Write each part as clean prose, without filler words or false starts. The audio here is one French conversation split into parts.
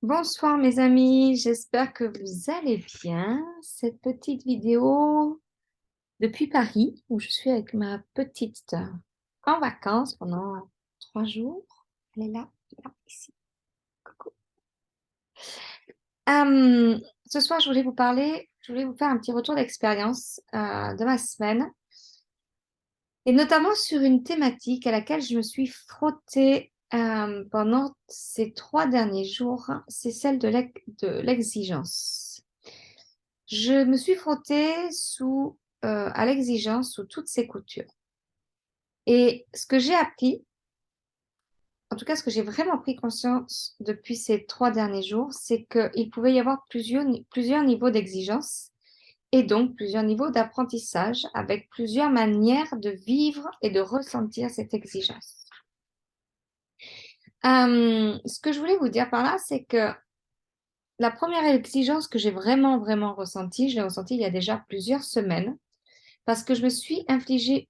Bonsoir mes amis, j'espère que vous allez bien. Cette petite vidéo depuis Paris, où je suis avec ma petite en vacances pendant 3 jours. Elle est là, ici. Coucou. Ce soir, je voulais vous faire un petit retour d'expérience de ma semaine, et notamment sur une thématique à laquelle je me suis frottée pendant ces 3 derniers jours, c'est celle de l'exigence. Je me suis frottée à l'exigence sous toutes ses coutures. Et ce que j'ai appris, en tout cas ce que j'ai vraiment pris conscience depuis ces 3 derniers jours, c'est qu'il pouvait y avoir plusieurs niveaux d'exigence et donc plusieurs niveaux d'apprentissage avec plusieurs manières de vivre et de ressentir cette exigence. Ce que je voulais vous dire par là, c'est que la première exigence que j'ai vraiment, vraiment ressentie, je l'ai ressentie il y a déjà plusieurs semaines, parce que je me suis infligé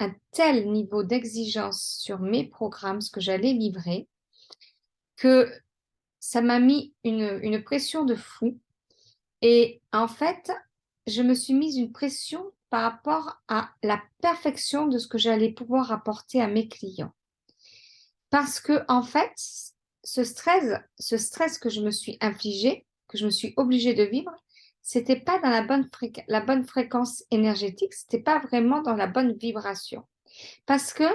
un tel niveau d'exigence sur mes programmes, ce que j'allais livrer, que ça m'a mis une pression de fou. Et en fait, je me suis mise une pression par rapport à la perfection de ce que j'allais pouvoir apporter à mes clients. Parce que, en fait, ce stress que je me suis infligé, que je me suis obligée de vivre, c'était pas dans la bonne fréquence énergétique, c'était pas vraiment dans la bonne vibration. Parce que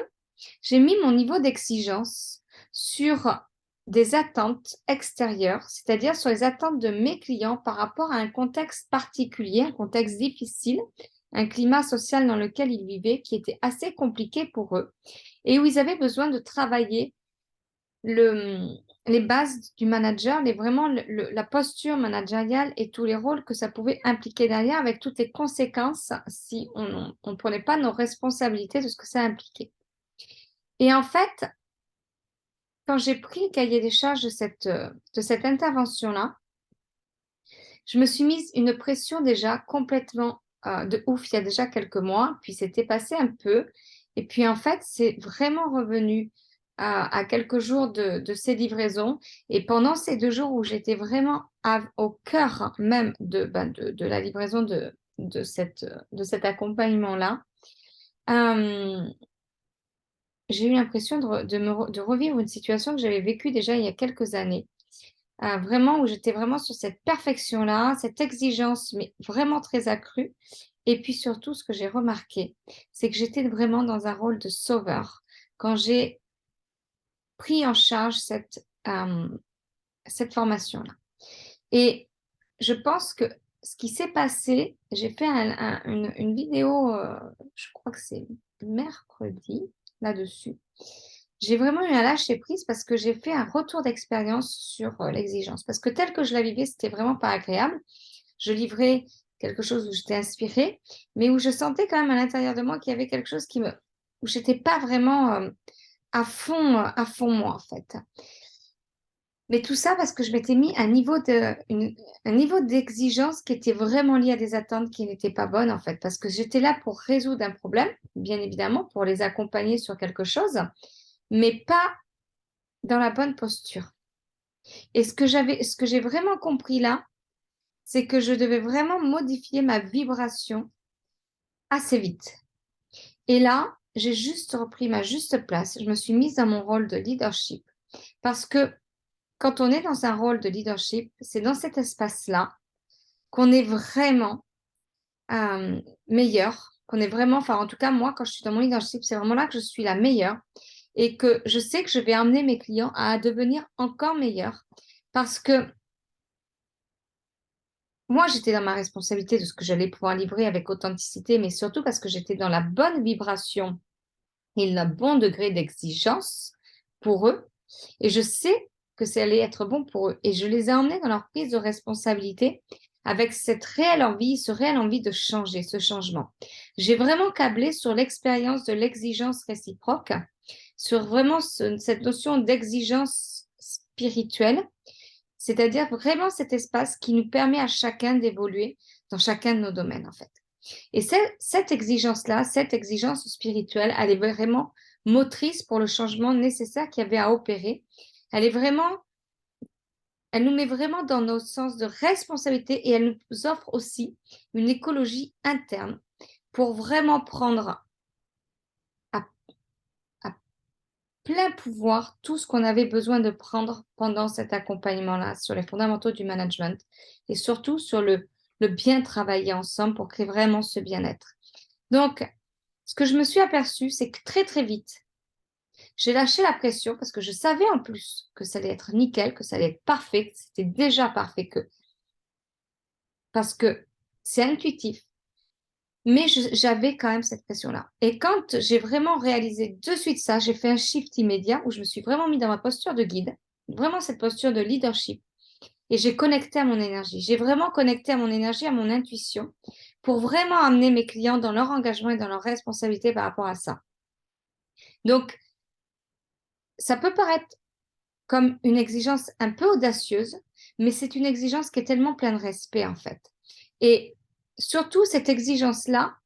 j'ai mis mon niveau d'exigence sur des attentes extérieures, c'est-à-dire sur les attentes de mes clients par rapport à un contexte particulier, un contexte difficile, un climat social dans lequel ils vivaient qui était assez compliqué pour eux et où ils avaient besoin de travailler le, les bases du manager, vraiment la posture managériale et tous les rôles que ça pouvait impliquer derrière avec toutes les conséquences si on ne prenait pas nos responsabilités de ce que ça impliquait. Et en fait, quand j'ai pris le cahier des charges de cette intervention-là, je me suis mise une pression déjà complètement de ouf il y a déjà quelques mois, puis c'était passé un peu, et puis en fait, c'est vraiment revenu à quelques jours de ces livraisons, et pendant ces 2 jours où j'étais vraiment au cœur même de la livraison de cet accompagnement-là, euh, j'ai eu l'impression de revivre une situation que j'avais vécue déjà il y a quelques années. Vraiment où j'étais vraiment sur cette perfection-là, cette exigence, mais vraiment très accrue. Et puis surtout, ce que j'ai remarqué, c'est que j'étais vraiment dans un rôle de sauveur quand j'ai pris en charge cette formation-là. Et je pense que ce qui s'est passé, j'ai fait une vidéo, je crois que c'est mercredi, là-dessus. J'ai vraiment eu un lâcher-prise parce que j'ai fait un retour d'expérience sur l'exigence. Parce que tel que je la vivais, c'était vraiment pas agréable. Je livrais quelque chose où j'étais inspirée, mais où je sentais quand même à l'intérieur de moi qu'il y avait quelque chose où j'étais pas vraiment à fond moi, en fait. Mais tout ça parce que je m'étais mis un niveau d'exigence qui était vraiment lié à des attentes qui n'étaient pas bonnes, en fait. Parce que j'étais là pour résoudre un problème, bien évidemment, pour les accompagner sur quelque chose, mais pas dans la bonne posture. Et ce que j'ai vraiment compris là, c'est que je devais vraiment modifier ma vibration assez vite. Et là, j'ai juste repris ma juste place. Je me suis mise dans mon rôle de leadership. Parce que quand on est dans un rôle de leadership, c'est dans cet espace-là qu'on est vraiment meilleur, qu'on est vraiment, enfin en tout cas moi, quand je suis dans mon leadership, c'est vraiment là que je suis la meilleure et que je sais que je vais amener mes clients à devenir encore meilleurs parce que moi, j'étais dans ma responsabilité de ce que j'allais pouvoir livrer avec authenticité, mais surtout parce que j'étais dans la bonne vibration et le bon degré d'exigence pour eux. Et je sais que ça allait être bon pour eux. Et je les ai emmenés dans leur prise de responsabilité avec ce réel envie de changer, ce changement. J'ai vraiment câblé sur l'expérience de l'exigence réciproque, sur vraiment cette notion d'exigence spirituelle, c'est-à-dire vraiment cet espace qui nous permet à chacun d'évoluer dans chacun de nos domaines, en fait. Et cette exigence-là, cette exigence spirituelle, elle est vraiment motrice pour le changement nécessaire qu'il y avait à opérer. Elle est vraiment, Elle nous met vraiment dans nos sens de responsabilité et elle nous offre aussi une écologie interne pour vraiment prendre à, à plein pouvoir tout ce qu'on avait besoin de prendre pendant cet accompagnement-là sur les fondamentaux du management et surtout sur le bien travailler ensemble pour créer vraiment ce bien-être. Donc, ce que je me suis aperçue, c'est que très, très vite, j'ai lâché la pression parce que je savais en plus que ça allait être nickel, que ça allait être parfait, que c'était déjà parfait, parce que c'est intuitif. Mais j'avais quand même cette pression-là. Et quand j'ai vraiment réalisé de suite ça, j'ai fait un shift immédiat où je me suis vraiment mis dans ma posture de guide, vraiment cette posture de leadership. Et j'ai connecté à mon énergie. J'ai vraiment connecté à mon énergie, à mon intuition, pour vraiment amener mes clients dans leur engagement et dans leur responsabilité par rapport à ça. Donc, ça peut paraître comme une exigence un peu audacieuse, mais c'est une exigence qui est tellement pleine de respect, en fait. Et surtout, cette exigence-là,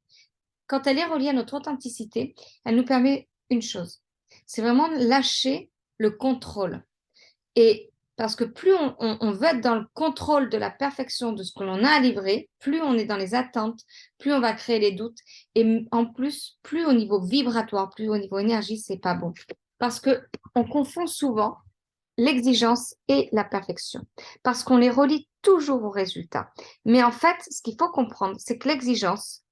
quand elle est reliée à notre authenticité, elle nous permet une chose, c'est vraiment lâcher le contrôle. Et parce que plus on veut être dans le contrôle de la perfection de ce que l'on a à livrer, plus on est dans les attentes, plus on va créer les doutes. Et en plus, plus au niveau vibratoire, plus au niveau énergie, c'est pas bon. Parce que on confond souvent l'exigence et la perfection, parce qu'on les relie toujours au résultat. Mais en fait, ce qu'il faut comprendre, c'est que l'exigence,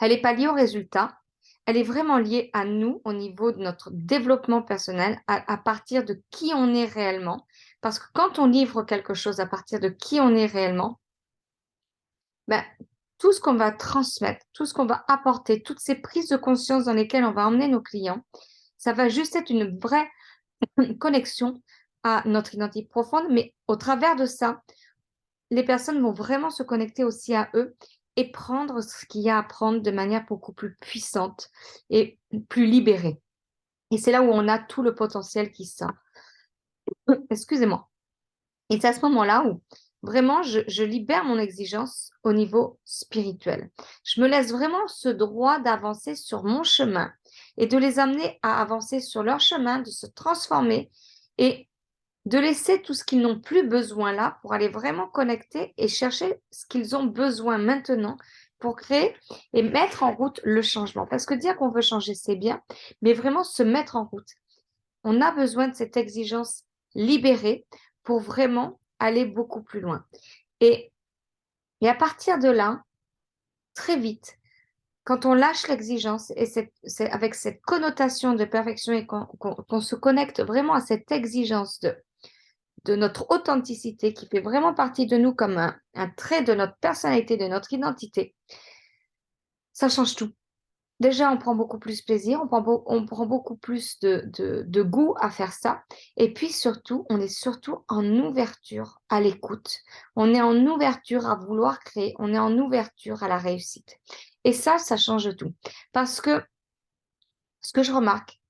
elle n'est pas liée au résultat, elle est vraiment liée à nous au niveau de notre développement personnel, à partir de qui on est réellement. Parce que quand on livre quelque chose à partir de qui on est réellement, ben, tout ce qu'on va transmettre, tout ce qu'on va apporter, toutes ces prises de conscience dans lesquelles on va emmener nos clients, ça va juste être une vraie connexion à notre identité profonde, mais au travers de ça, les personnes vont vraiment se connecter aussi à eux et prendre ce qu'il y a à prendre de manière beaucoup plus puissante et plus libérée. Et c'est là où on a tout le potentiel qui sort. Excusez-moi. Et c'est à ce moment-là où vraiment je libère mon exigence au niveau spirituel. Je me laisse vraiment ce droit d'avancer sur mon chemin et de les amener à avancer sur leur chemin, de se transformer et de laisser tout ce qu'ils n'ont plus besoin là pour aller vraiment connecter et chercher ce qu'ils ont besoin maintenant pour créer et mettre en route le changement. Parce que dire qu'on veut changer, c'est bien, mais vraiment se mettre en route. On a besoin de cette exigence libérée pour vraiment aller beaucoup plus loin. Et, et à partir de là, très vite, quand on lâche l'exigence et c'est avec cette connotation de perfection et qu'on se connecte vraiment à cette exigence de notre authenticité qui fait vraiment partie de nous comme un trait de notre personnalité, de notre identité, ça change tout. Déjà, on prend beaucoup plus plaisir, on prend beaucoup plus de goût à faire ça. Et puis surtout, on est surtout en ouverture à l'écoute. On est en ouverture à vouloir créer. On est en ouverture à la réussite. Et ça change tout. Parce que ce que je remarque,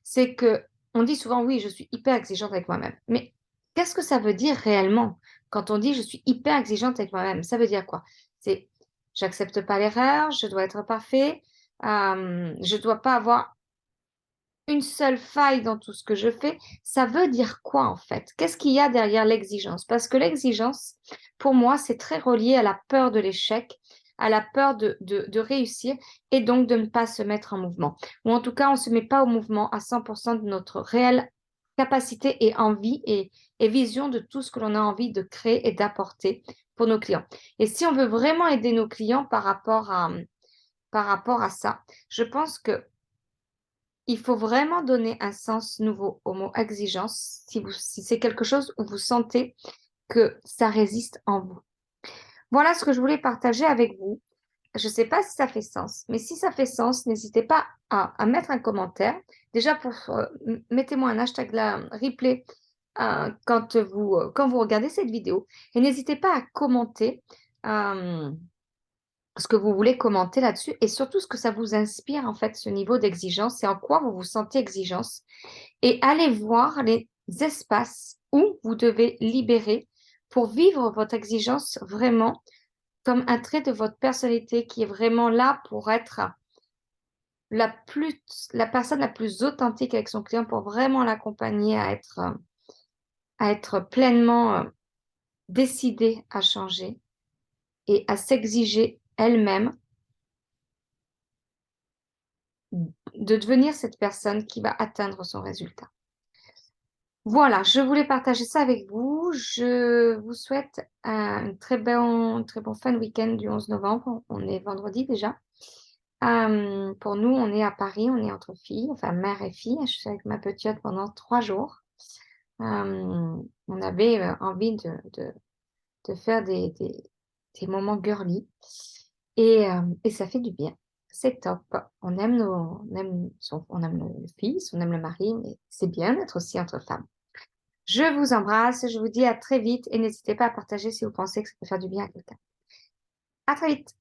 c'est que on dit souvent, oui, je suis hyper exigeante avec moi-même. Mais qu'est-ce que ça veut dire réellement quand on dit je suis hyper exigeante avec moi-même? Ça veut dire quoi? C'est j'accepte pas l'erreur, je dois être parfait, je dois pas avoir une seule faille dans tout ce que je fais. Ça veut dire quoi en fait? Qu'est-ce qu'il y a derrière l'exigence? Parce que l'exigence, pour moi, c'est très relié à la peur de l'échec, à la peur de réussir et donc de ne pas se mettre en mouvement. Ou en tout cas, on ne se met pas au mouvement à 100% de notre réelle capacité et envie et vision de tout ce que l'on a envie de créer et d'apporter pour nos clients. Et si on veut vraiment aider nos clients par rapport à ça, je pense que il faut vraiment donner un sens nouveau au mot exigence si c'est quelque chose où vous sentez que ça résiste en vous. Voilà ce que je voulais partager avec vous. Je ne sais pas si ça fait sens, mais si ça fait sens, n'hésitez pas à mettre un commentaire. Déjà, mettez-moi un hashtag là, replay quand vous regardez cette vidéo. Et n'hésitez pas à commenter ce que vous voulez commenter là-dessus et surtout ce que ça vous inspire en fait, ce niveau d'exigence et en quoi vous vous sentez exigence. Et allez voir les espaces où vous devez libérer pour vivre votre exigence vraiment comme un trait de votre personnalité qui est vraiment là pour être la personne la plus authentique avec son client pour vraiment l'accompagner à être à être pleinement décidée à changer et à s'exiger elle-même de devenir cette personne qui va atteindre son résultat. Voilà, je voulais partager ça avec vous. Je vous souhaite un très bon fun week-end du 11 novembre. On est vendredi déjà. Pour nous, on est à Paris, on est entre filles, enfin mère et fille. Je suis avec ma petite pendant 3 jours. On avait envie de faire des moments girly et ça fait du bien. C'est top. On aime le fils, on aime le mari, mais c'est bien d'être aussi entre femmes. Je vous embrasse, je vous dis à très vite et n'hésitez pas à partager si vous pensez que ça peut faire du bien à quelqu'un. À très vite.